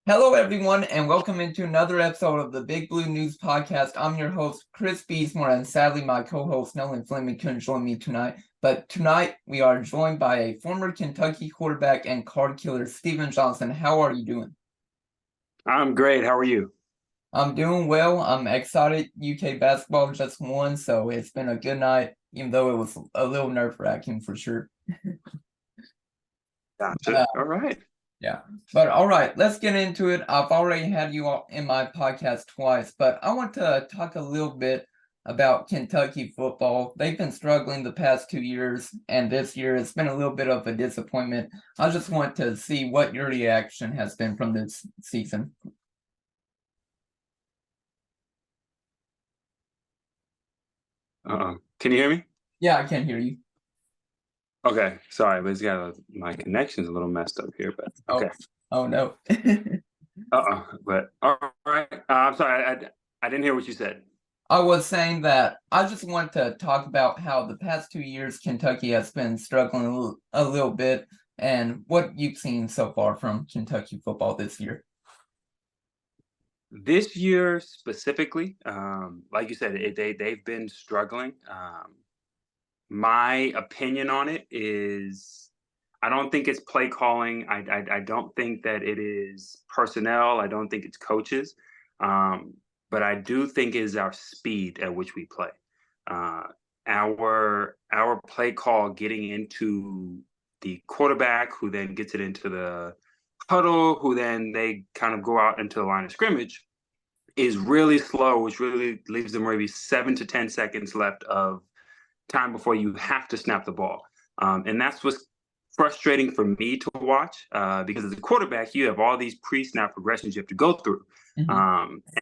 Hello, everyone, and welcome into another episode of the Big Blue News Podcast. I'm your host, Chris Beasmore, and sadly, my co-host, Nolan Fleming, couldn't join me tonight. But tonight, we are joined by a former Kentucky quarterback and card killer, Steven Johnson. How are you doing? I'm great. How are you? I'm doing well. I'm excited. UK basketball just won, so it's been a good night, even though it was a little nerve-wracking for sure. Gotcha. All right. Yeah, but all right, let's get into it. I've already had you all in my podcast twice, but I want to talk a little bit about Kentucky football. They've been struggling the past 2 years, and this year it's been a little bit of a disappointment. I just want to see what your reaction has been from this season. Can you hear me? Yeah, I can hear you. Okay. Sorry, but my connection's a little messed up here, but okay. Oh no. But all right. I'm sorry. I didn't hear what you said. I was saying that I just want to talk about how the past 2 years Kentucky has been struggling a little bit and what you've seen so far from Kentucky football this year. This year specifically, like you said, they've been struggling. My opinion on it is I don't think it's play calling. I don't think that it is personnel. I don't think it's coaches. But I do think it is our speed at which we play. Uh, our play call getting into the quarterback, who then gets it into the huddle, who then they kind of go out into the line of scrimmage, is really slow, which really leaves them maybe 7 to 10 seconds left of time before you have to snap the ball. And that's what's frustrating for me to watch because as a quarterback, you have all these pre-snap progressions you have to go through.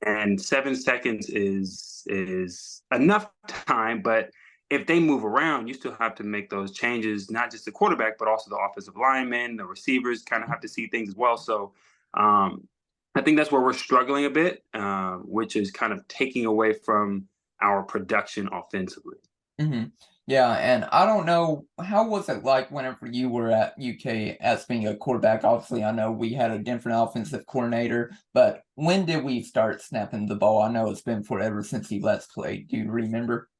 And 7 seconds is enough time, but if they move around, you still have to make those changes, not just the quarterback, but also the offensive linemen, the receivers kind of have to see things as well. So I think that's where we're struggling a bit, which is kind of taking away from our production offensively. Yeah, and I don't know, how was it like whenever you were at UK as being a quarterback? Obviously, I know we had a different offensive coordinator, but when did we start snapping the ball? I know it's been forever since he last played. Do you remember?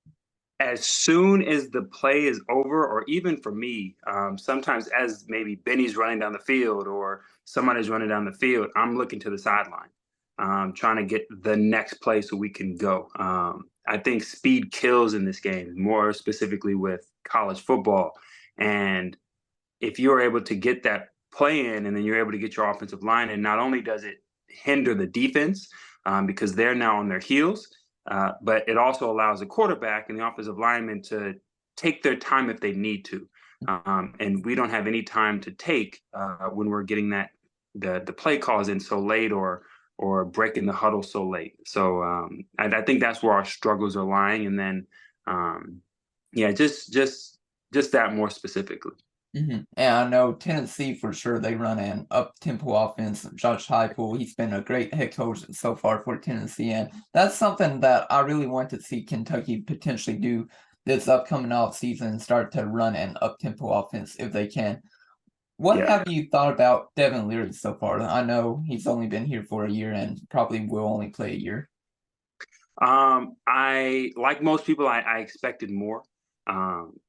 As soon as the play is over, or even for me, sometimes as maybe Benny's running down the field or somebody's running down the field, I'm looking to the sideline, trying to get the next play so we can go. I think speed kills in this game, more specifically with college football. And if you're able to get that play in and then you're able to get your offensive line, and not only does it hinder the defense because they're now on their heels, but it also allows the quarterback and the offensive lineman to take their time if they need to. And we don't have any time to take when we're getting the play calls in so late or breaking the huddle so late. So I think that's where our struggles are lying. And then yeah, just that more specifically. And I know Tennessee for sure, they run an up-tempo offense. Josh Heupel, he's been a great head coach so far for Tennessee, and that's something that I really want to see Kentucky potentially do this upcoming off season, start to run an up-tempo offense if they can. What Yeah. have you thought about Devin Leary so far? I know he's only been here for a year and probably will only play a year. I like most people, I expected more.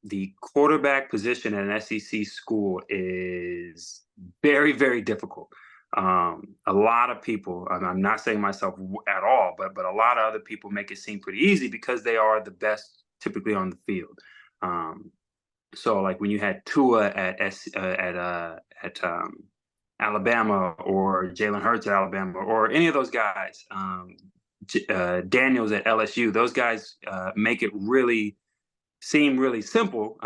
The quarterback position at an SEC school is very, very difficult. A lot of people, and I'm not saying myself at all, but a lot of other people make it seem pretty easy because they are the best typically on the field. So like when you had Tua at Alabama, or Jalen Hurts at Alabama, or any of those guys, Daniels at LSU, those guys make it really seem really simple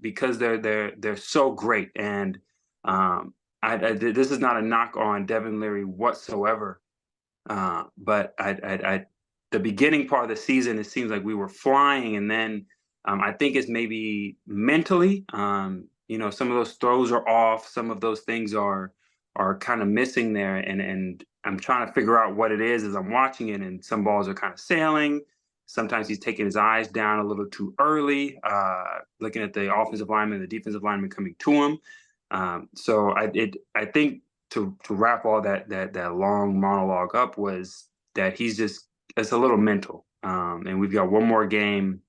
because they're so great. And this is not a knock on Devin Leary whatsoever, but the beginning part of the season, it seems like we were flying, and then I think it's maybe mentally, some of those throws are off, some of those things are kind of missing there, and I'm trying to figure out what it is as I'm watching it, and some balls are kind of sailing. Sometimes he's taking his eyes down a little too early, looking at the offensive lineman, the defensive lineman coming to him. So I think to wrap all that long monologue up was that it's a little mental. And we've got one more game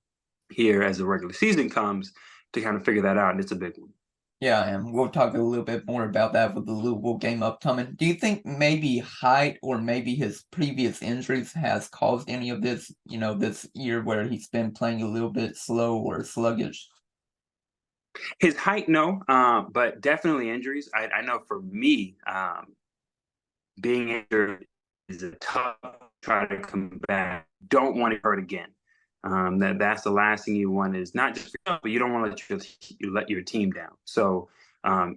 here as the regular season comes to kind of figure that out, and it's a big one. Yeah, and we'll talk a little bit more about that with the Louisville game upcoming. Do you think maybe height or maybe his previous injuries has caused any of this, this year where he's been playing a little bit slow or sluggish? His height, no, but definitely injuries. I know for me, being injured is a tough try to come back. Don't want to hurt again. That's the last thing you want is not just but you don't want to let your team down. So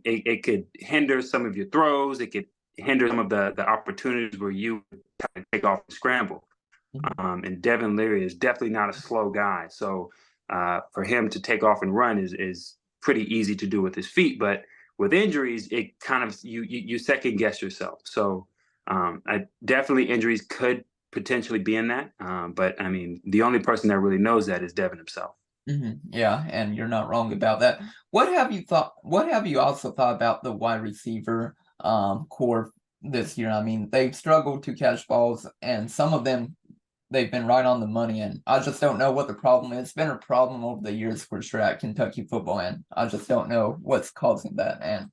it could hinder some of your throws. It could hinder some of the opportunities where you kind of take off and scramble. Mhm. And Devin Leary is definitely not a slow guy. So for him to take off and run is pretty easy to do with his feet. But with injuries, it kind of you second guess yourself. So I definitely injuries could potentially be in that. But I mean, the only person that really knows that is Devin himself. Yeah, and you're not wrong about that. What have you also thought about the wide receiver core this year? I mean, they've struggled to catch balls, and some of them they've been right on the money, and I just don't know what the problem is. It's been a problem over the years for sure at Kentucky football, and I just don't know what's causing that. And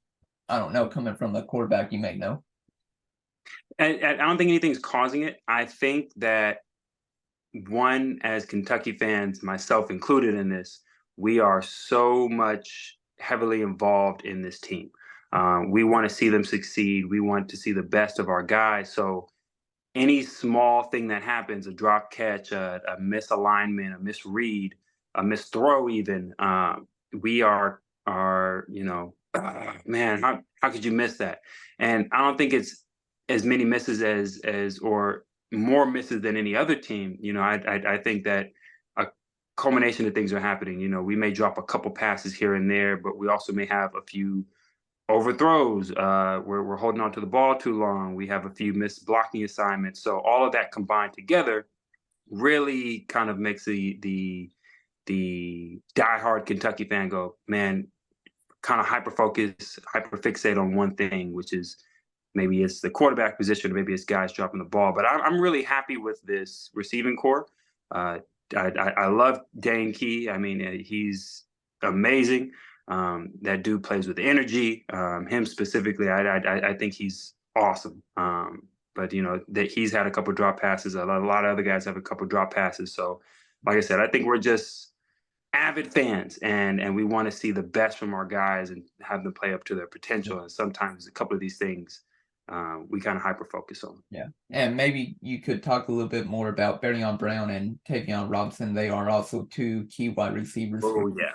I don't know, coming from the quarterback, you may know. And I don't think anything's causing it. I think that one, as Kentucky fans, myself included in this, we are so much heavily involved in this team. We want to see them succeed. We want to see the best of our guys. So any small thing that happens, a drop catch, a misalignment, a misread, a misthrow, even, we are man, how could you miss that? And I don't think it's as many misses as or more misses than any other team. I think that a culmination of things are happening. We may drop a couple passes here and there, but we also may have a few overthrows. We're holding on to the ball too long. We have a few missed blocking assignments. So all of that combined together really kind of makes the diehard Kentucky fan go, man, kind of hyper focus, hyper fixate on one thing, which is maybe it's the quarterback position, or maybe it's guys dropping the ball. But I'm really happy with this receiving core. Uh, I love Dane Key. I mean, he's amazing. That dude plays with energy. Him specifically, I think he's awesome. But that he's had a couple drop passes. A lot of other guys have a couple drop passes. So, like I said, I think we're just avid fans, and we want to see the best from our guys and have them play up to their potential. And sometimes a couple of these things we kind of hyper focus on. Yeah, and maybe you could talk a little bit more about Berryon Brown and Tavion Robinson. They are also two key wide receivers for. Oh yeah.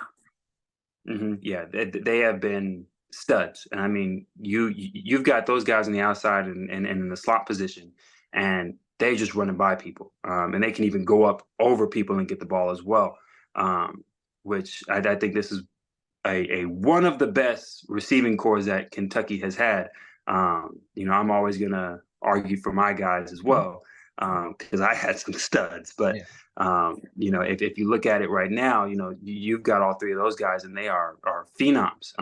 Yeah, they have been studs. And I mean, you've got those guys on the outside and in the slot position, and they just running by people, and they can even go up over people and get the ball as well. Which I think this is a one of the best receiving cores that Kentucky has had. I'm always gonna argue for my guys as Mhm. well because I had some studs. But Yeah. if you look at it right now, you've got all three of those guys, and they are phenoms.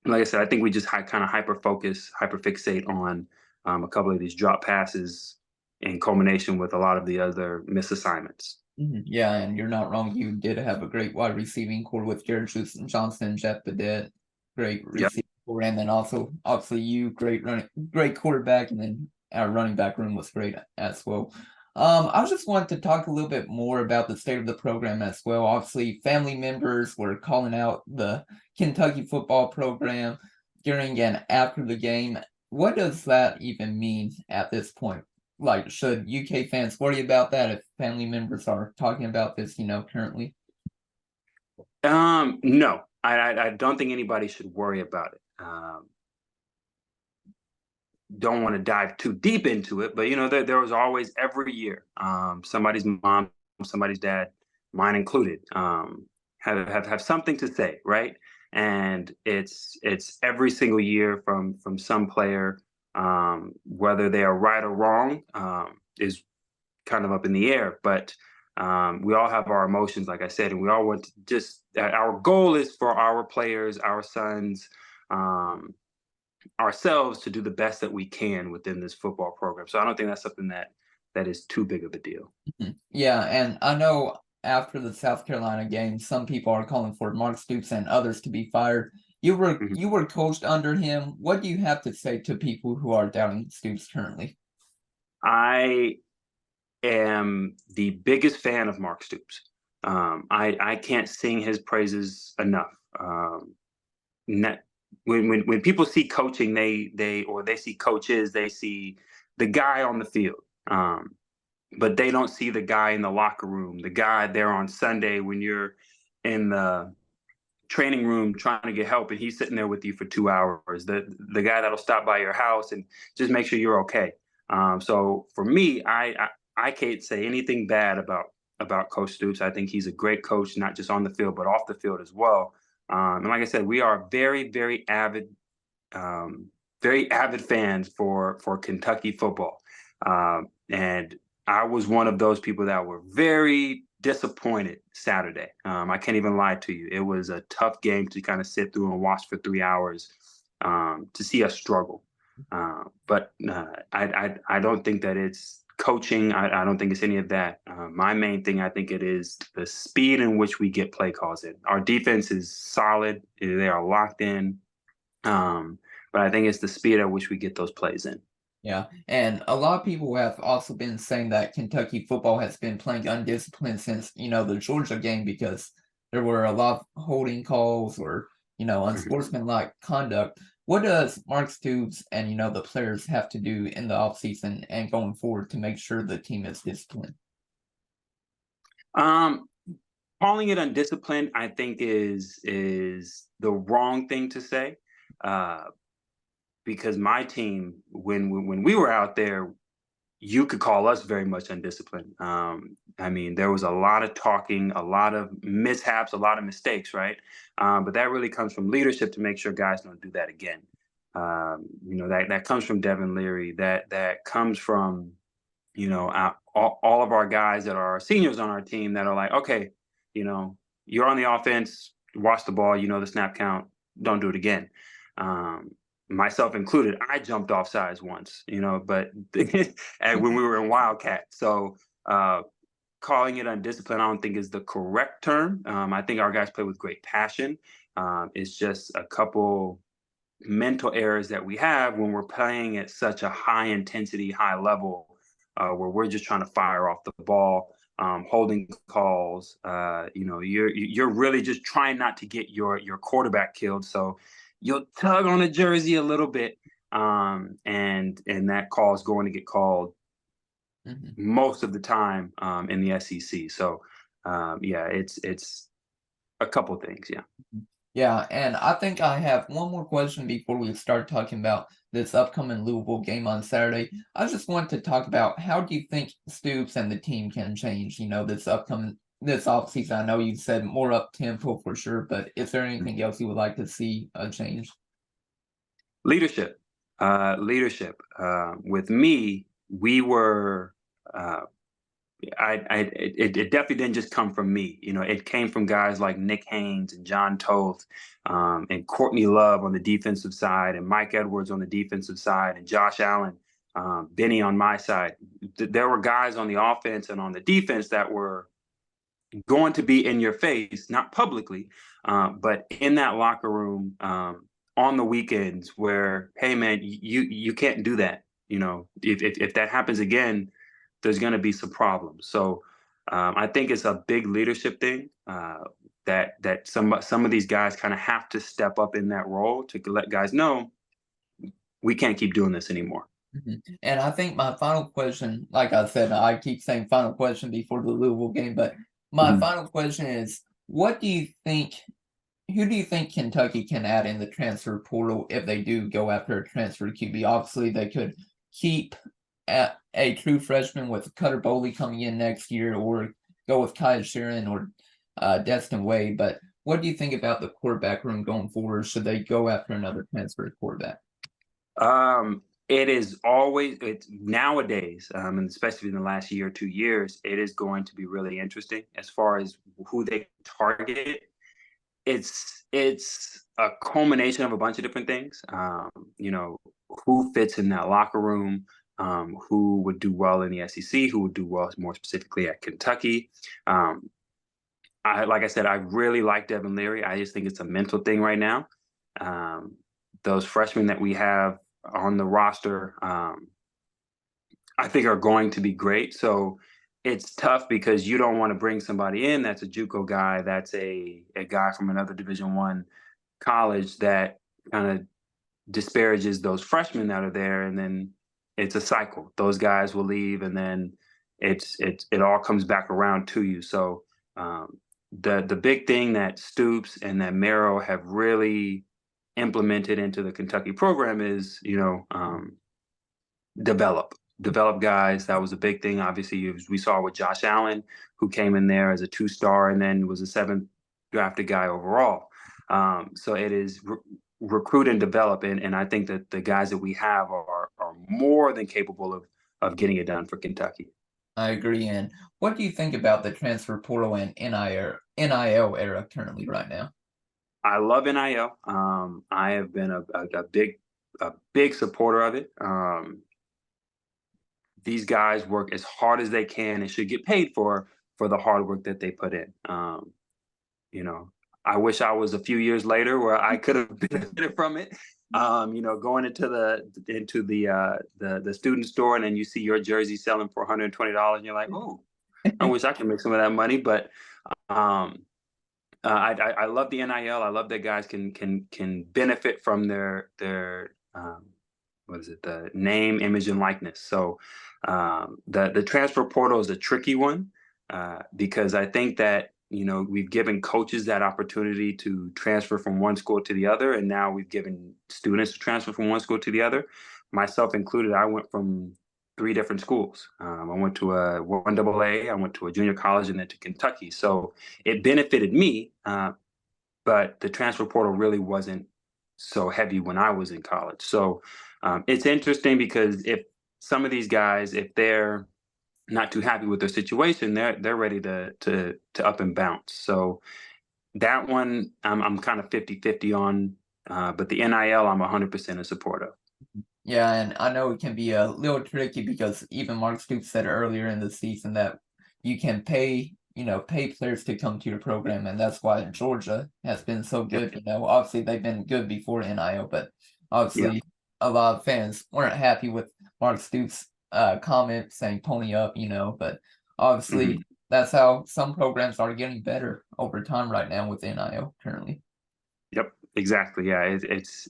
Like I said, I think we just kind of hyper focus, hyper fixate on a couple of these drop passes in culmination with a lot of the other misassignments. Yeah, and you're not wrong. You did have a great wide receiving core with Jared Johnson, Jeff Badet, great Yep. receiving core, and then also obviously you, great quarterback, and then our running back room was great as well. I just wanted to talk a little bit more about the state of the program as well. Obviously, family members were calling out the Kentucky football program during and after the game. What does that even mean at this point? Like, should UK fans worry about that if family members are talking about this, currently? No, I don't think anybody should worry about it. Don't want to dive too deep into it, but there was always every year somebody's mom, somebody's dad, mine included, have something to say, right? And it's every single year from some player, whether they are right or wrong, is kind of up in the air. But we all have our emotions, like I said, and we all want to our goal is for our players, our sons, ourselves to do the best that we can within this football program. So I don't think that's something that is too big of a deal. Yeah, and I know after the South Carolina game, some people are calling for Mark Stoops and others to be fired. Mhm. You were coached under him. What do you have to say to people who are doubting Stoops currently? I am the biggest fan of Mark Stoops. I can't sing his praises enough. Net, when people see coaching, they see coaches, they see the guy on the field, but they don't see the guy in the locker room, the guy there on Sunday when you're in the training room trying to get help and he's sitting there with you for 2 hours, the guy that'll stop by your house and just make sure you're okay. So for me, I can't say anything bad about Coach Stoops. I think he's a great coach, not just on the field but off the field as well. And like I said, we are um, very avid fans for Kentucky football. And I was one of those people that were very disappointed Saturday. I can't even lie to you. It was a tough game to kind of sit through and watch for 3 hours, to see us struggle. But I don't think that it's coaching. I don't think it's any of that. My main thing, I think it is the speed in which we get play calls in. Our defense is solid. They are locked in. Um, but I think it's the speed at which we get those plays in. Yeah, and a lot of people have also been saying that Kentucky football has been playing undisciplined since, the Georgia game because there were a lot of holding calls or, unsportsmanlike conduct. What does Mark Stoops and, the players have to do in the offseason and going forward to make sure the team is disciplined? Um, Calling it undisciplined, I think is the wrong thing to say. Uh, because my team, when we were out there, you could call us very much undisciplined. I mean, there was a lot of talking, a lot of mishaps, a lot of mistakes, right? But that really comes from leadership to make sure guys don't do that again. That comes from Devin Leary. That comes from all of our guys that are seniors on our team that are like, okay, you're on the offense, watch the ball, you know the snap count, don't do it again. Um, Myself included, I jumped off sides once, but and when we were in Wildcat. So calling it undisciplined, I don't think is the correct term. I think our guys play with great passion. It's just a couple mental errors that we have when we're playing at such a high intensity, high level, where we're just trying to fire off the ball, holding calls. You're really just trying not to get your quarterback killed. So you'll tug on a jersey a little bit, and that call is going to get called Mhm. most of the time in the SEC. So yeah, it's a couple things. Yeah. Yeah, and I think I have one more question before we start talking about this upcoming Louisville game on Saturday. I just want to talk about how do you think Stoops and the team can change, this offseason? I know you said more up tempo for sure, but is there anything else you would like to see change? Leadership. Leadership. With me, we were. Uh, it definitely didn't just come from me. It came from guys like Nick Haynes and John Toth, and Courtney Love on the defensive side, and Mike Edwards on the defensive side, and Josh Allen, Benny on my side. There were guys on the offense and on the defense that were going to be in your face, not publicly, but in that locker room, on the weekends where, hey man, you can't do that. If that happens again, there's going to be some problems. So I think it's a big leadership thing, that some of these guys kind of have to step up in that role to let guys know we can't keep doing this anymore. Mhm. And I think my final question, like I said, I keep saying final question before the Louisville game, but my Mhm. final question is, what do you think who do you think Kentucky can add in the transfer portal if they do go after a transfer QB? Obviously, they could keep a true freshman with Cutter Boley coming in next year, or go with Kai Sharon or Destin Wade. But what do you think about the quarterback room going forward? Should they go after another transfer quarterback? It is always it's nowadays, and especially in the last year or 2 years, it is going to be really interesting as far as who they target. it's a culmination of a bunch of different things. You know, who fits in that locker room, who would do well in the SEC, who would do well more specifically at Kentucky. Um, like I said, I really like Devin Leary. I just think it's a mental thing right now. Um, those freshmen that we have on the roster, I think are going to be great. So it's tough because you don't want to bring somebody in that's a JUCO guy, that's a guy from another Division I college that kind of disparages those freshmen that are there, and then it's a cycle. Those guys will leave, and then it all comes back around to you. So um, the big thing that Stoops and that Merrill have really implemented into the Kentucky program is, develop guys. That was a big thing. Obviously, we saw with Josh Allen, who came in there as a 2-star and then was a 7th drafted guy overall. So it is recruit and develop, and I think that the guys that we have are more than capable of getting it done for Kentucky. I agree. And what do you think about the transfer portal and NIL era currently right now? I love NIL. I have been a big supporter of it. These guys work as hard as they can and should get paid for the hard work that they put in. You know, I wish I was a few years later where I could have benefited from it. Going into the student store, and then you see your jersey selling for $120, and you're like, oh, I wish I could make some of that money. But um, I love the NIL. I love that guys can benefit from their what is it, the name, image, and likeness. So the transfer portal is a tricky one because I think that we've given coaches that opportunity to transfer from one school to the other, and now we've given students to transfer from one school to the other, myself included. I went from 3 different schools. I went to a 1AA, I went to a junior college, and then to Kentucky. So it benefited me, but the transfer portal really wasn't so heavy when I was in college. So it's interesting because if some of these guys, if they're not too happy with their situation, they're ready to up and bounce. So that one I'm kind of 50-50 on, but the NIL I'm 100% in support of. Yeah, and I know it can be a little tricky because even Mark Stoops said earlier in the season that you can pay players to come to your program, and that's why Georgia has been so good. Yep. Obviously they've been good before NIL, but Yeah. obviously a lot of fans weren't happy with Mark Stoops' comment saying pony up, but Hmm. obviously that's how some programs are getting better over time right now with NIL currently. Yep. Exactly. Yeah. It's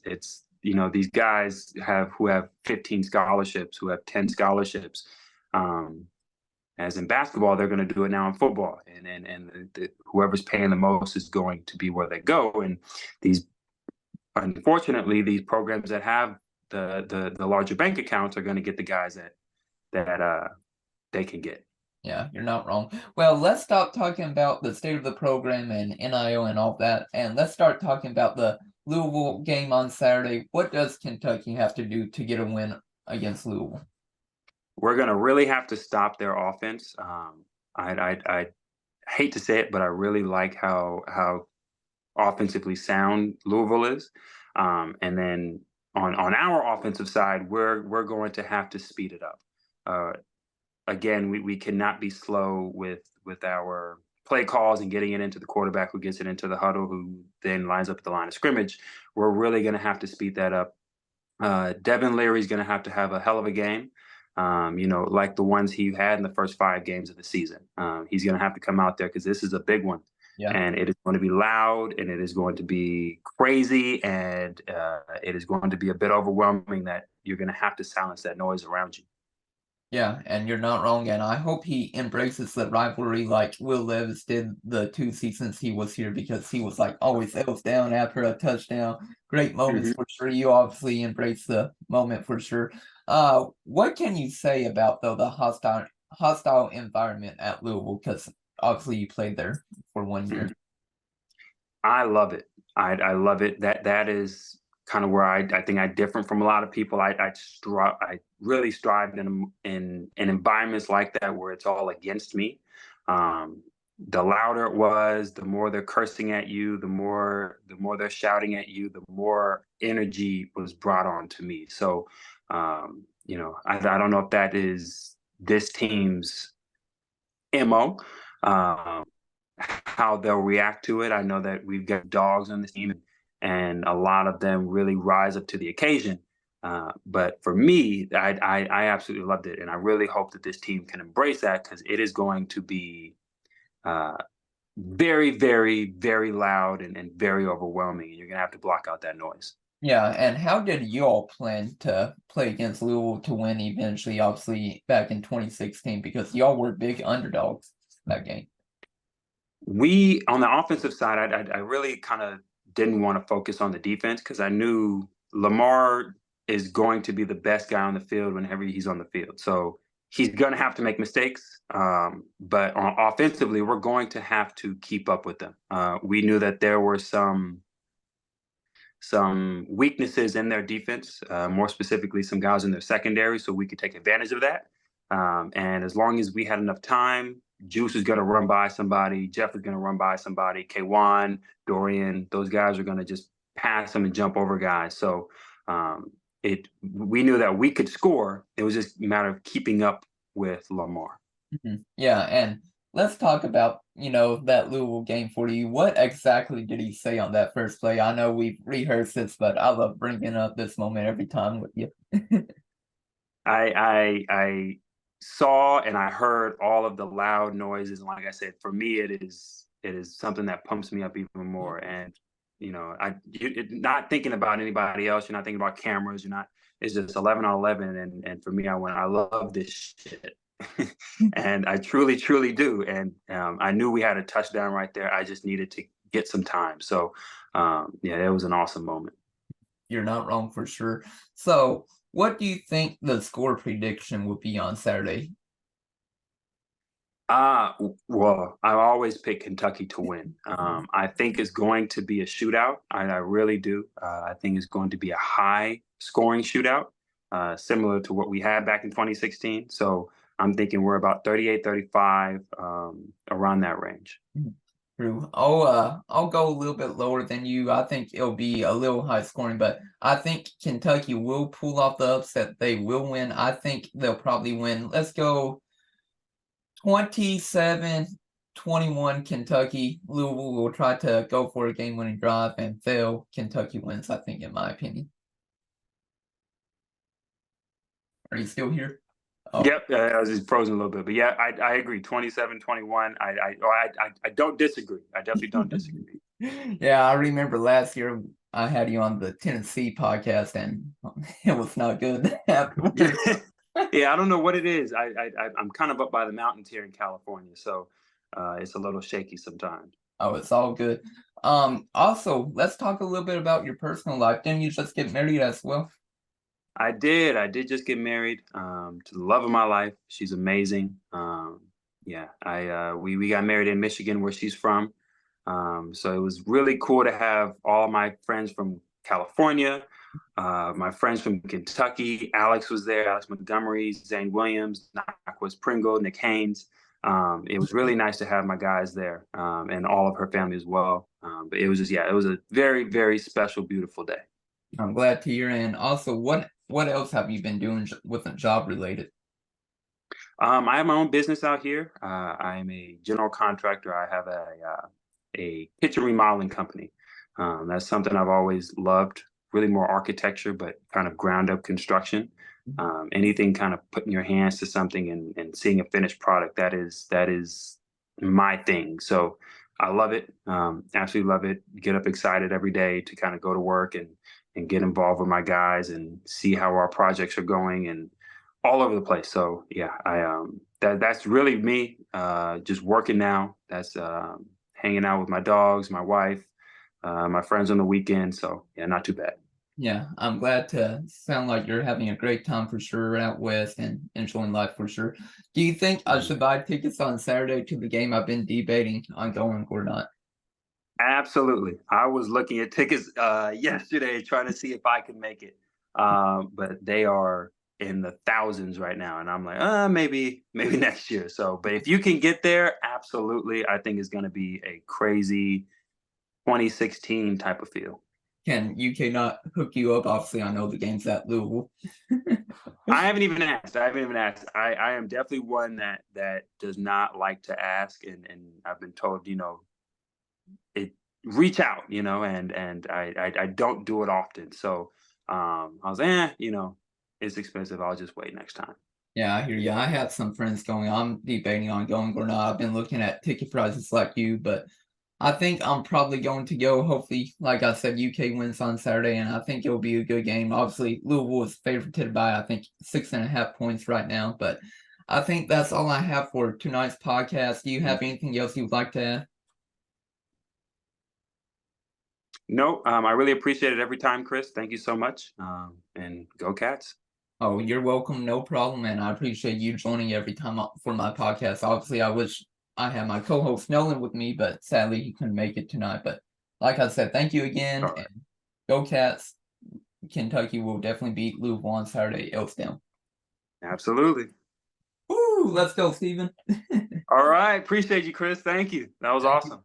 these guys who have 15 scholarships, who have 10 scholarships. Um, as in basketball, they're going to do it now in football, and whoever's paying the most is going to be where they go. And unfortunately, these programs that have the larger bank accounts are going to get the guys that they can get. Yeah, you're not wrong. Well, let's stop talking about the state of the program and NIL and all that, and let's start talking about the Louisville game on Saturday. What does Kentucky have to do to get a win against Louisville? We're going to really have to stop their offense. I hate to say it, but I really like how offensively sound Louisville is. And then on our offensive side, we're going to have to speed it up. Uh, Again, we cannot be slow with our play calls and getting it into the quarterback, who gets it into the huddle, who then lines up at the line of scrimmage. We're really going to have to speed that up. Devin Leary's going to have a hell of a game. Like the ones he had in the first 5 games of the season. He's going to have to come out there because this is a big one. Yeah. And it is going to be loud, and it is going to be crazy, and it is going to be a bit overwhelming that you're going to have to silence that noise around you. Yeah, and you're not wrong, and I hope he embraces the rivalry like Will Levis did the 2 seasons he was here, because he was like always L's down after a touchdown. Great moments Mhm. for sure. You obviously embrace the moment for sure. What can you say about though the hostile environment at Louisville? Because obviously you played there for 1 year. I love it. I love it. That is kind of where I think I differ from a lot of people. I really strive in environments like that where it's all against me. Um, the louder it was, the more they're cursing at you, the more they're shouting at you, the more energy was brought on to me. So, I don't know if that is this team's mo, um, how they'll react to it. I know that we've got dogs on this team, and a lot of them really rise up to the occasion. But for me, I absolutely loved it, and I really hope that this team can embrace that because it is going to be uh, very, very, very loud and very overwhelming, and you're gonna have to block out that noise. Yeah, and how did you all plan to play against Louisville to win eventually, obviously, back in 2016? Because y'all were big underdogs that game. We on the offensive side, I really kind of didn't want to focus on the defense because I knew Lamar is going to be the best guy on the field whenever he's on the field. So he's going to have to make mistakes, but offensively, we're going to have to keep up with them. We knew that there were some weaknesses in their defense, more specifically, some guys in their secondary, so we could take advantage of that. And as long as we had enough time, Juice is going to run by somebody, Jeff is going to run by somebody, Kwan, Dorian, those guys are going to just pass them and jump over guys. So we knew that we could score. It was just a matter of keeping up with Lamar. Yeah, and let's talk about, that Louisville game for you. What exactly did he say on that first play? I know we've rehearsed this, but I love bringing up this moment every time with you. I saw and I heard all of the loud noises. And like I said, for me, it is something that pumps me up even more. And not thinking about anybody else. You're not thinking about cameras. You're not. It's just 11 on 11. And for me, I love this shit. And I truly, truly do. And I knew we had a touchdown right there. I just needed to get some time. So yeah, it was an awesome moment. You're not wrong for sure. So, what do you think the score prediction will be on Saturday? Well, I always pick Kentucky to win. I think it's going to be a shootout. I really do. I think it's going to be a high scoring shootout, similar to what we had back in 2016. So I'm thinking we're about 38-35, around that range. True. I'll go a little bit lower than you. I think it'll be a little high scoring, but I think Kentucky will pull off the upset. They will win. I think they'll probably win. Let's go 27-21 Kentucky. Louisville will try to go for a game-winning drive and fail. Kentucky wins, I think, in my opinion. Are you still here? Oh, Yep, I was just frozen a little bit, but yeah, I agree. 27-21. I don't disagree. I definitely don't disagree. yeah, I remember last year I had you on the Tennessee podcast, and it was not good afterwards. Yeah, I don't know what it is. I'm kind of up by the mountains here in California, so it's a little shaky sometimes. Oh, it's all good. Also, let's talk a little bit about your personal life. Didn't you just get married as well? I did. I did just get married to the love of my life. She's amazing. Yeah, I we got married in Michigan, where she's from. So it was really cool to have all my friends from California, my friends from Kentucky. Alex was there, Alex Montgomery, Zane Williams, Naquez Pringle, Nick Haynes. It was really nice to have my guys there, and all of her family as well. But it was just, yeah, it was a very, very special, beautiful day. I'm glad to hear. And also, what else have you been doing with a job related? I have my own business out here. I'm a general contractor. I have a kitchen remodeling company. That's something I've always loved. Really more architecture, but kind of ground up construction. Anything kind of putting your hands to something and seeing a finished product. That is my thing. So I love it. Absolutely love it. Get up excited every day to kind of go to work and get involved with my guys and see how our projects are going and all over the place. So yeah, that's really me. Just working now. That's hanging out with my dogs, my wife, my friends on the weekend. So yeah, not too bad. Yeah, I'm glad to sound like you're having a great time for sure out west and enjoying life for sure. Do you think I Mhm. should buy tickets on Saturday to the game? I've been debating on going or not. Absolutely. I was looking at tickets yesterday trying to see if I could make it. But they are in the thousands right now, and I'm like, maybe next year. So, but if you can get there, absolutely, I think it's going to be a crazy 2016 type of feel. Can UK not hook you up? Obviously, I know the game's at Louisville. I haven't even asked. I am definitely one that does not like to ask, and I've been told, it reach out, and I don't do it often. So I was, it's expensive. I'll just wait next time. Yeah, I hear you. I have some friends going. I'm debating on going or not. I've been looking at ticket prices like you, but I think I'm probably going to go. Hopefully, like I said, UK wins on Saturday, and I think it'll be a good game. Obviously, Louisville is favored by, I think, 6.5 points right now. But I think that's all I have for tonight's podcast. Do you have anything else you would like to add? No, I really appreciate it every time, Chris. Thank you so much. And go Cats. Oh, you're welcome. No problem. And I appreciate you joining every time for my podcast. Obviously, I wish I had my co host Nolan with me, but sadly, he couldn't make it tonight. But like I said, thank you again. All right. And go Cats. Kentucky will definitely beat Louisville on Saturday. Elks down. Absolutely. Woo! Let's go, Steven. All right. Appreciate you, Chris. Thank you. That was Thank you. awesome.